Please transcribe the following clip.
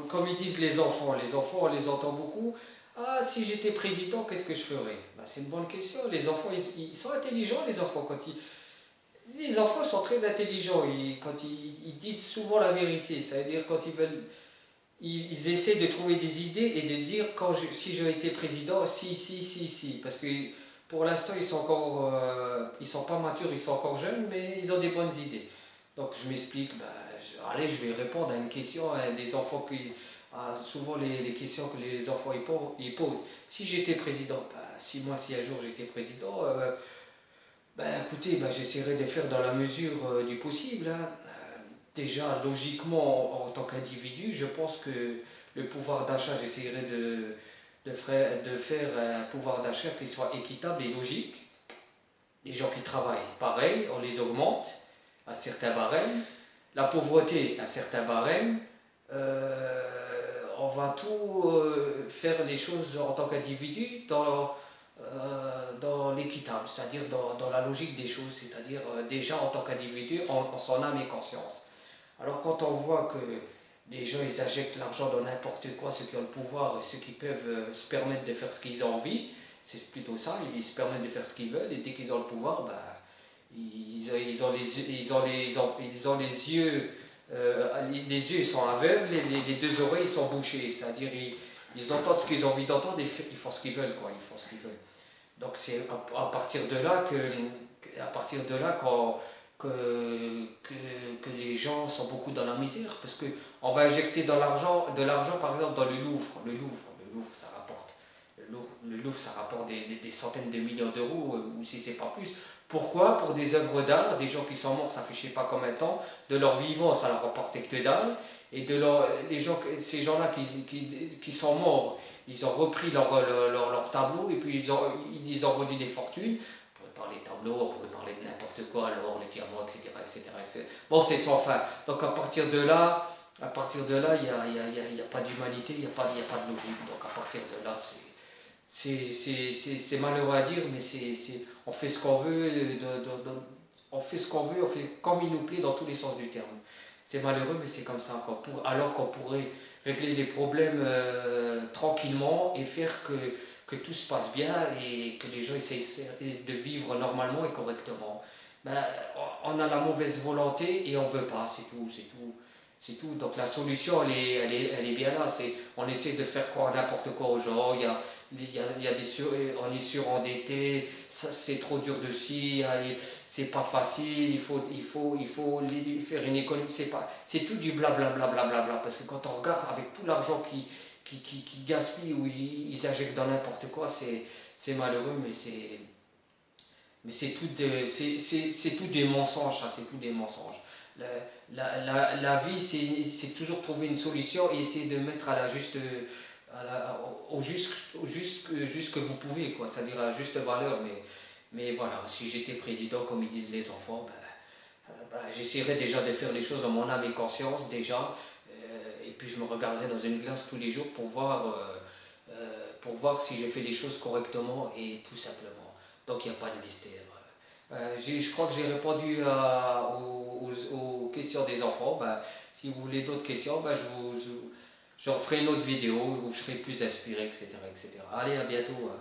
comme ils disent les enfants on les entend beaucoup. Ah, si j'étais président, qu'est-ce que je ferais? Ben, c'est une bonne question. Les enfants, ils sont intelligents, les enfants, les enfants sont très intelligents. Ils disent souvent la vérité. Ça veut dire quand ils veulent, ils essaient de trouver des idées et de dire si j'aurais été président, si. Parce que pour l'instant, ils sont pas matures, ils sont encore jeunes, mais ils ont des bonnes idées. Donc je m'explique, allez, je vais répondre à une question des enfants souvent les questions que les enfants ils posent. Si j'étais président, si un jour j'étais président, écoutez, j'essaierai de faire dans la mesure du possible, hein. Déjà, logiquement, en tant qu'individu, je pense que le pouvoir d'achat, j'essaierai de faire un pouvoir d'achat qui soit équitable et logique. Les gens qui travaillent, pareil, on les augmente à certains barèmes. La pauvreté à certains barèmes. On va tout faire les choses en tant qu'individu dans l'équitable, c'est-à-dire dans la logique des choses, c'est-à-dire déjà en tant qu'individu, en son âme et conscience. Alors quand on voit que les gens ils injectent l'argent dans n'importe quoi, ceux qui ont le pouvoir et ceux qui peuvent se permettre de faire ce qu'ils ont envie, c'est plutôt ça, ils se permettent de faire ce qu'ils veulent et dès qu'ils ont le pouvoir, ils ont les yeux, les yeux ils sont aveugles et les deux oreilles ils sont bouchées, c'est-à-dire ils entendent ce qu'ils ont envie d'entendre et ils font ce qu'ils veulent, quoi, ils font ce qu'ils veulent. Donc c'est à partir de là que les gens sont beaucoup dans la misère, parce qu'on va injecter de l'argent par exemple dans le Louvre. Le Louvre ça rapporte. Le Louvre ça rapporte des centaines de millions d'euros, ou si c'est pas plus. Pourquoi? Pour des œuvres d'art, des gens qui sont morts, ça fait je sais pas combien de temps, de leur vivant, ça leur rapportait que dalle, et ces gens-là qui sont morts, ils ont repris leur tableau, et puis ils ont vendu des fortunes. On pourrait parler de tableaux, on pourrait parler de n'importe quoi, l'or, les diamants, etc. Bon, c'est sans fin. Donc à partir de là, il n'y a pas d'humanité, il n'y a pas de logique. Donc à partir de là, c'est malheureux à dire, mais on fait ce qu'on veut, on fait ce qu'on veut, on fait comme il nous plaît dans tous les sens du terme. C'est malheureux, mais c'est comme ça. Alors qu'on pourrait régler les problèmes tranquillement et faire que tout se passe bien et que les gens essayent de vivre normalement et correctement. Ben, on a la mauvaise volonté et on ne veut pas, c'est tout. Donc la solution, elle est bien là. On essaie de faire croire n'importe quoi aux gens. Il y a on est surendetté, c'est trop dur de ci, c'est pas facile, il faut faire une économie. C'est tout du blablabla. Parce que quand on regarde avec tout l'argent qui gaspille ou ils injectent dans n'importe quoi, c'est malheureux, mais c'est tout des mensonges, ça, c'est tout des mensonges. La vie, c'est toujours trouver une solution et essayer de mettre au juste que vous pouvez, quoi, c'est-à-dire à la juste valeur. Mais voilà, si j'étais président, comme ils disent les enfants, j'essaierais déjà de faire les choses en mon âme et conscience, déjà, et puis je me regarderais dans une glace tous les jours pour voir si je fais les choses correctement et tout simplement. Donc il n'y a pas de mystère. Je crois que j'ai répondu aux questions des enfants. Si vous voulez d'autres questions, je referai une autre vidéo où je serai plus inspiré, etc. Allez, à bientôt.